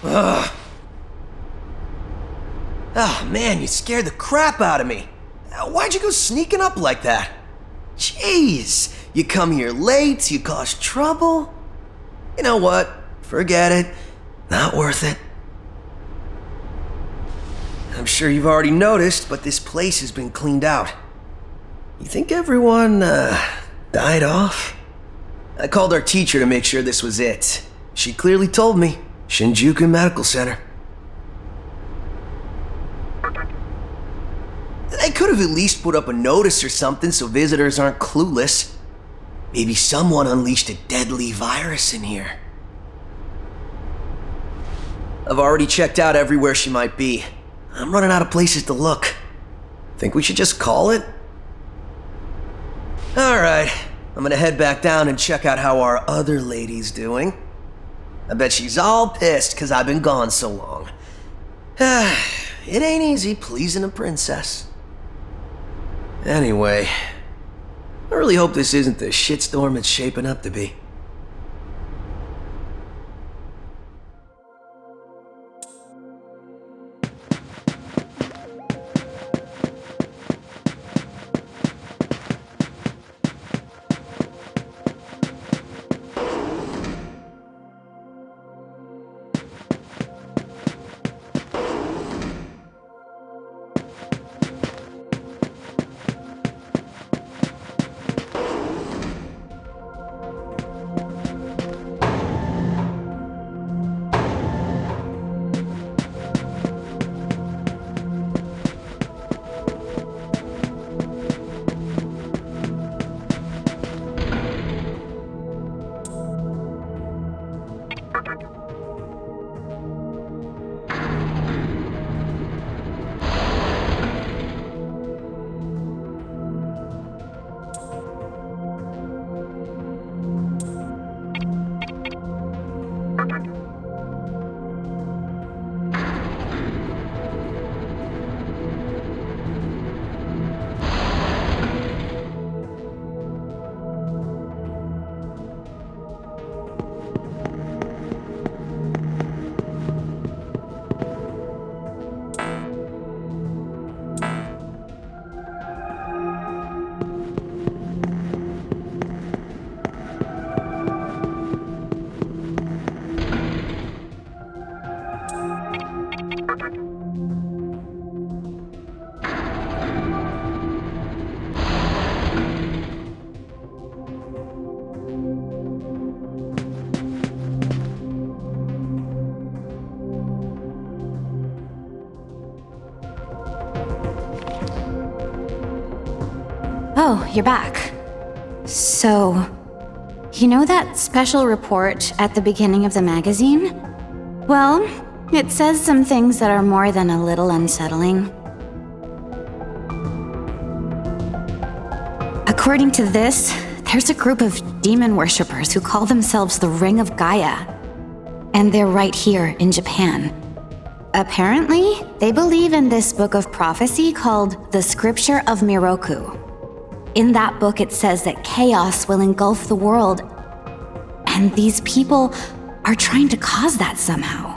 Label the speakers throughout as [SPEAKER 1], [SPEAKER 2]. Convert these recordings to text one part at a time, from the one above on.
[SPEAKER 1] Ugh. Oh man, you scared the crap out of me. Why'd you go sneaking up like that? Jeez, you come here late, you cause trouble. You know what? Forget it. Not worth it. I'm sure you've already noticed, but this place has been cleaned out. You think everyone, died off? I called our teacher to make sure this was it. She clearly told me. Shinjuku Medical Center. They could have at least put up a notice or something so visitors aren't clueless. Maybe someone unleashed a deadly virus in here. I've already checked out everywhere she might be. I'm running out of places to look. Think we should just call it? Alright, I'm gonna head back down and check out how our other lady's doing. I bet she's all pissed because I've been gone so long. It ain't easy pleasing a princess. Anyway, I really hope this isn't the shitstorm it's shaping up to be.
[SPEAKER 2] Oh, you're back. So, you know that special report at the beginning of the magazine? Well, it says some things that are more than a little unsettling. According to this, there's a group of demon worshippers who call themselves the Ring of Gaia. And they're right here in Japan. Apparently, they believe in this book of prophecy called the Scripture of Miroku. In that book, it says that chaos will engulf the world, and these people are trying to cause that somehow.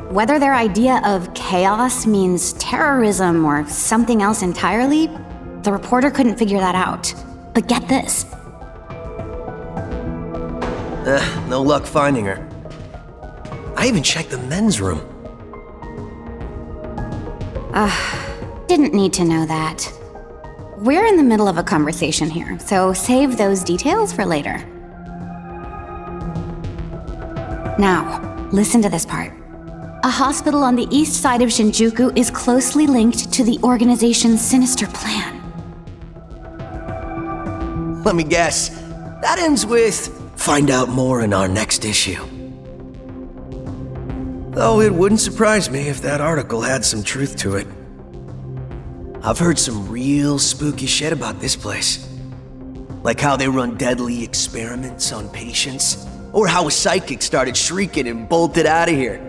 [SPEAKER 2] Whether their idea of chaos means terrorism or something else entirely, the reporter couldn't figure that out. But get this.
[SPEAKER 1] No luck finding her. I even checked the men's room.
[SPEAKER 2] Didn't need to know that. We're in the middle of a conversation here, so save those details for later. Now, listen to this part. A hospital on the east side of Shinjuku is closely linked to the organization's sinister plan.
[SPEAKER 1] Let me guess. That ends with, find out more in our next issue. Though it wouldn't surprise me if that article had some truth to it. I've heard some real spooky shit about this place. Like how they run deadly experiments on patients, or how a psychic started shrieking and bolted out of here.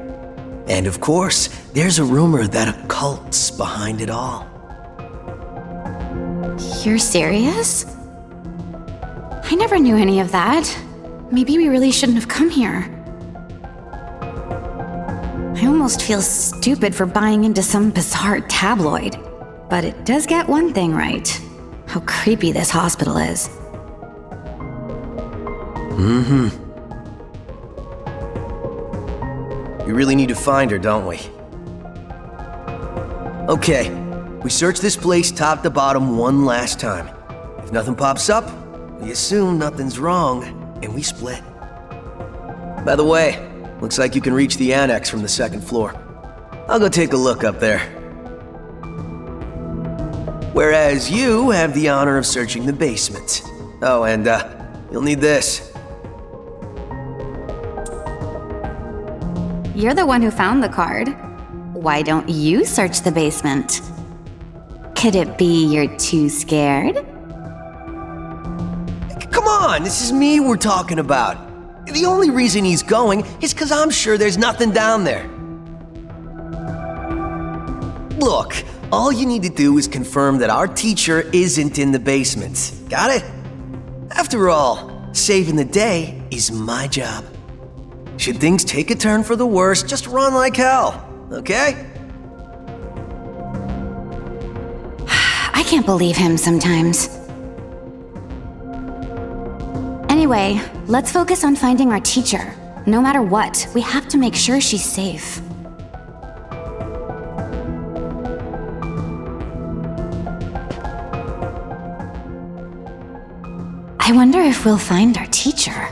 [SPEAKER 1] And of course, there's a rumor that a cult's behind it all.
[SPEAKER 2] You're serious? I never knew any of that. Maybe we really shouldn't have come here. I almost feel stupid for buying into some bizarre tabloid. But it does get one thing right. How creepy this hospital is.
[SPEAKER 1] We really need to find her, don't we? Okay, we search this place top to bottom one last time. If nothing pops up, we assume nothing's wrong, and we split. By the way, looks like you can reach the annex from the second floor. I'll go take a look up there. Whereas you have the honor of searching the basement. Oh, and you'll need this.
[SPEAKER 2] You're the one who found the card. Why don't you search the basement? Could it be you're too scared?
[SPEAKER 1] Come on, this is me we're talking about. The only reason he's going is because I'm sure there's nothing down there. Look, all you need to do is confirm that our teacher isn't in the basement. Got it? After all, saving the day is my job. Should things take a turn for the worse, just run like hell, okay?
[SPEAKER 2] I can't believe him sometimes. Anyway, let's focus on finding our teacher. No matter what, we have to make sure she's safe. I wonder if we'll find our teacher.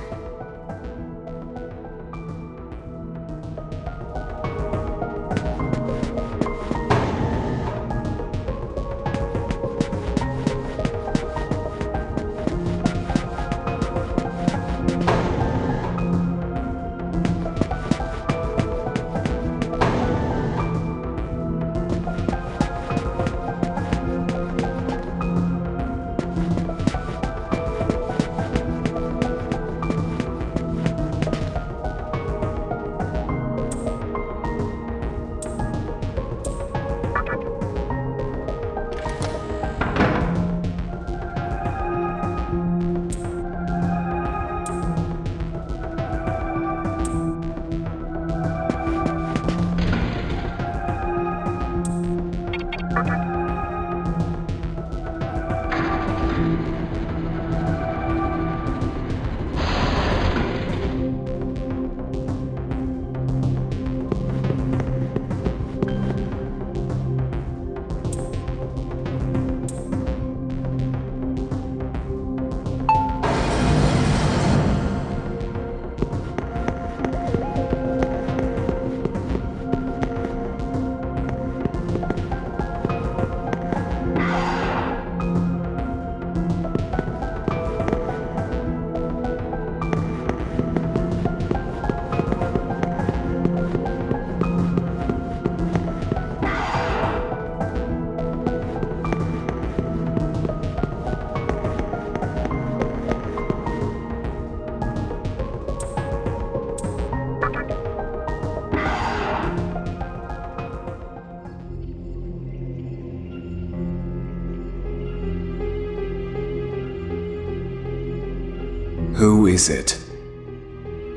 [SPEAKER 3] Who is it?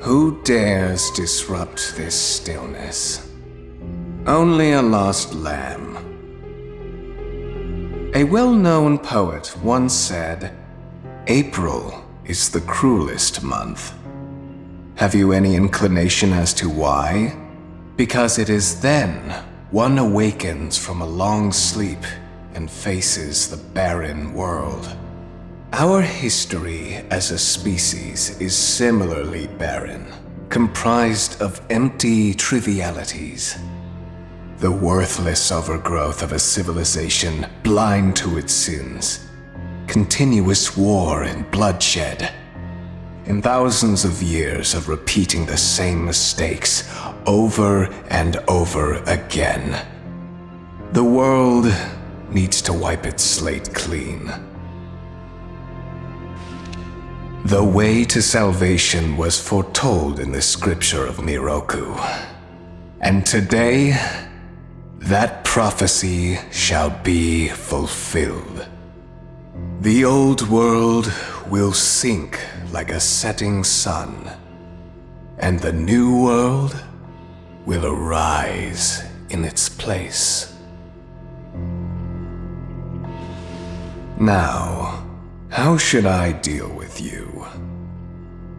[SPEAKER 3] Who dares disrupt this stillness? Only a lost lamb. A well-known poet once said, "April is the cruelest month." Have you any inclination as to why? Because it is then one awakens from a long sleep and faces the barren world. Our history as a species is similarly barren, comprised of empty trivialities. The worthless overgrowth of a civilization blind to its sins, continuous war and bloodshed, and thousands of years of repeating the same mistakes over and over again. The world needs to wipe its slate clean. The way to salvation was foretold in the scripture of Miroku. And today, that prophecy shall be fulfilled. The old world will sink like a setting sun, and the new world will arise in its place. Now, how should I deal with you?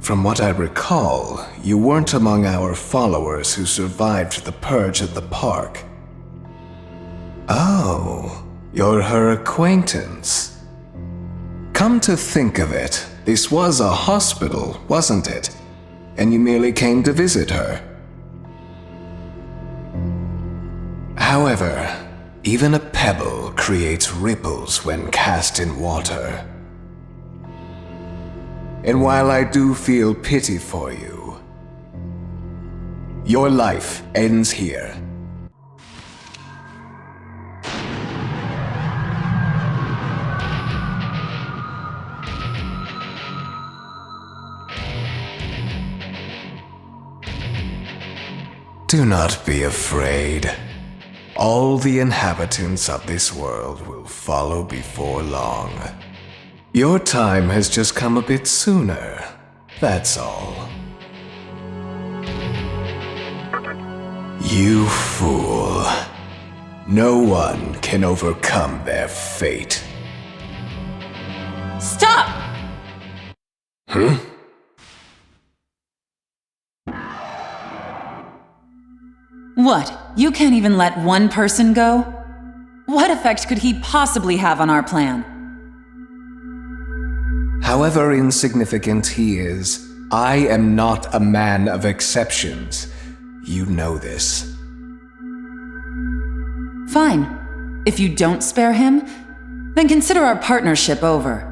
[SPEAKER 3] From what I recall, you weren't among our followers who survived the purge at the park. Oh, you're her acquaintance. Come to think of it, this was a hospital, wasn't it? And you merely came to visit her. However, even a pebble creates ripples when cast in water. And while I do feel pity for you, your life ends here. Do not be afraid. All the inhabitants of this world will follow before long. Your time has just come a bit sooner, that's all. You fool. No one can overcome their fate.
[SPEAKER 4] Stop!
[SPEAKER 3] Huh?
[SPEAKER 4] What? You can't even let one person go? What effect could he possibly have on our plan?
[SPEAKER 3] However insignificant he is, I am not a man of exceptions. You know this.
[SPEAKER 4] Fine. If you don't spare him, then consider our partnership over.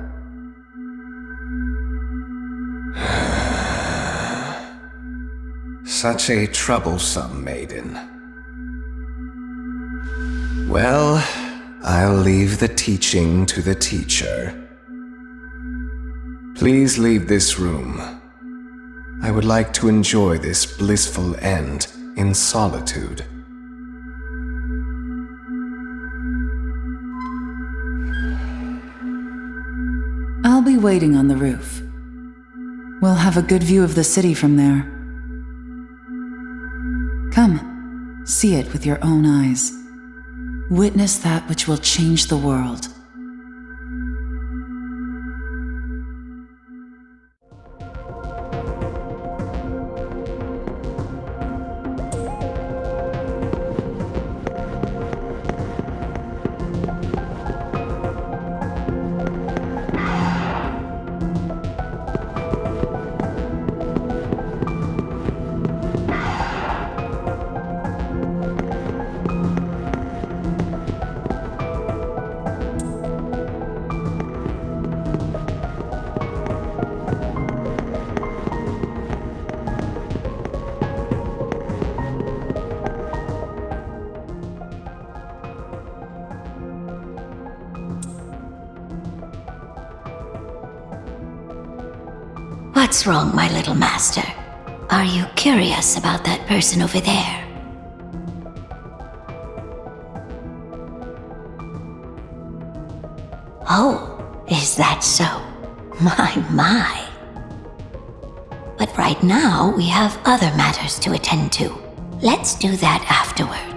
[SPEAKER 3] Such a troublesome maiden. Well, I'll leave the teaching to the teacher. Please leave this room. I would like to enjoy this blissful end in solitude.
[SPEAKER 4] I'll be waiting on the roof. We'll have a good view of the city from there. Come, see it with your own eyes. Witness that which will change the world.
[SPEAKER 5] What's wrong, my little master? Are you curious about that person over there? Oh, is that so? My. But right now, we have other matters to attend to. Let's do that afterward.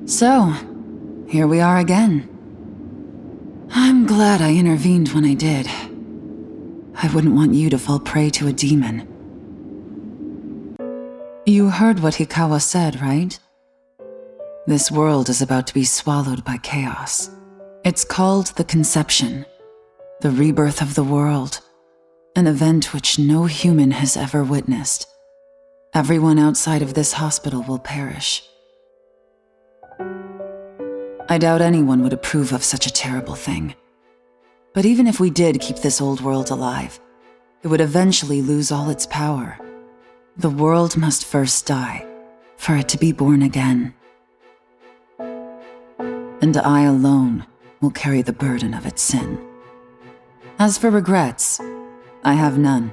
[SPEAKER 4] So, here we are again. I'm glad I intervened when I did. I wouldn't want you to fall prey to a demon. You heard what Hikawa said, right? This world is about to be swallowed by chaos. It's called the Conception, the rebirth of the world, an event which no human has ever witnessed. Everyone outside of this hospital will perish. I doubt anyone would approve of such a terrible thing. But even if we did keep this old world alive, it would eventually lose all its power. The world must first die, for it to be born again. And I alone will carry the burden of its sin. As for regrets, I have none.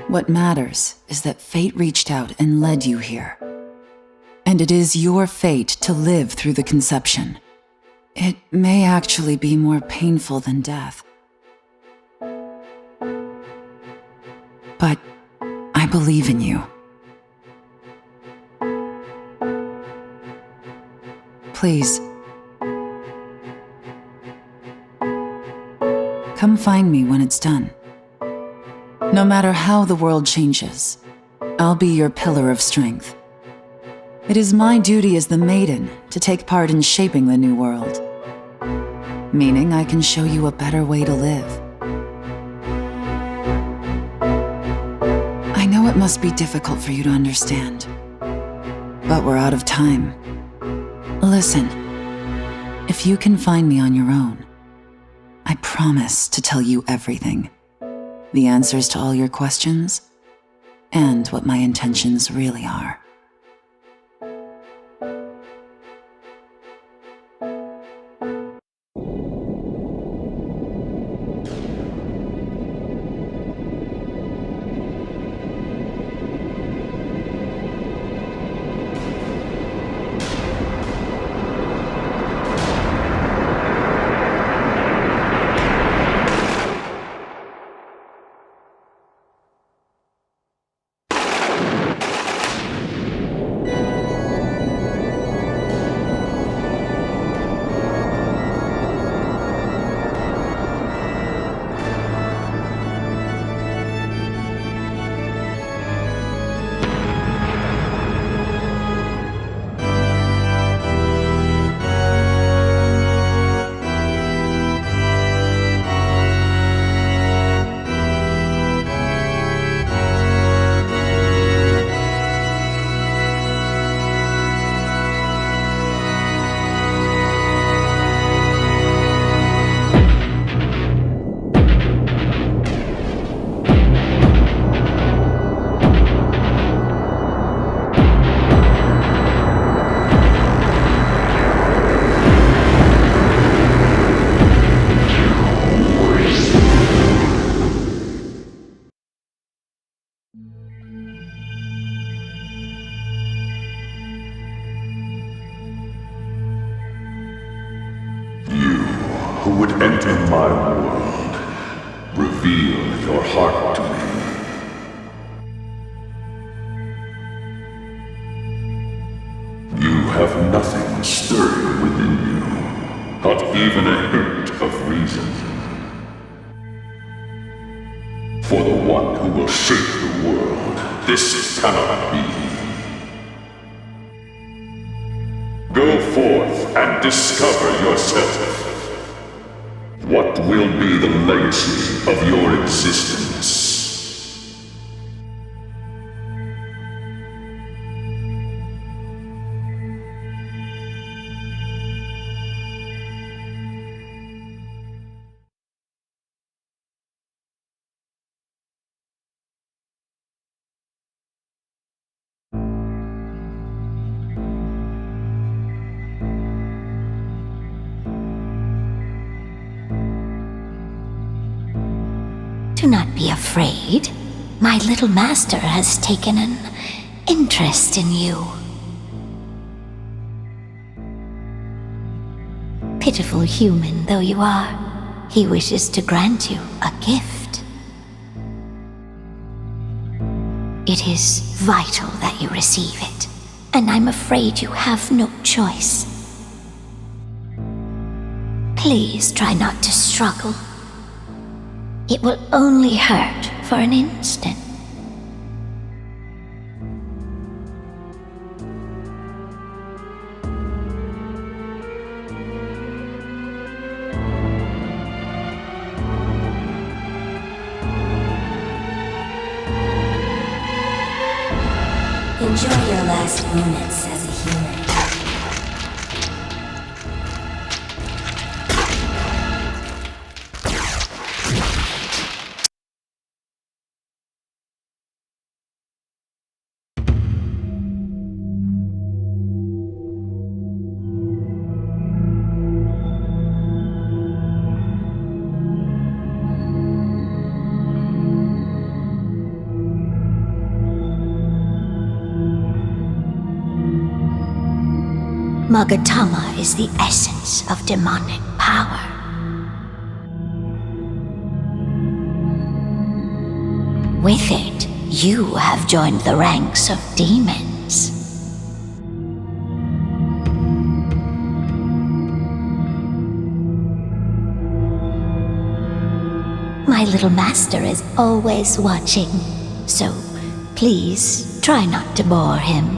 [SPEAKER 4] What matters is that fate reached out and led you here. And it is your fate to live through the conception. It may actually be more painful than death. But I believe in you. Please, come find me when it's done. No matter how the world changes, I'll be your pillar of strength. It is my duty as the maiden to take part in shaping the new world, meaning I can show you a better way to live. I know it must be difficult for you to understand, but we're out of time. Listen, if you can find me on your own, I promise to tell you everything. The answers to all your questions, and what my intentions really are.
[SPEAKER 6] Who would enter my world, reveal your heart to me. You have nothing stirring within you, not even a hint of reason. For the one who will shape the world, this cannot be. Go forth and discover yourself. What will be the legacy of your existence?
[SPEAKER 5] Do not be afraid. My little master has taken an interest in you. Pitiful human though you are, he wishes to grant you a gift. It is vital that you receive it, and I'm afraid you have no choice. Please try not to struggle. It will only hurt for an instant. Enjoy your last moments as a human. Magatama is the essence of demonic power. With it, you have joined the ranks of demons. My little master is always watching, so please try not to bore him.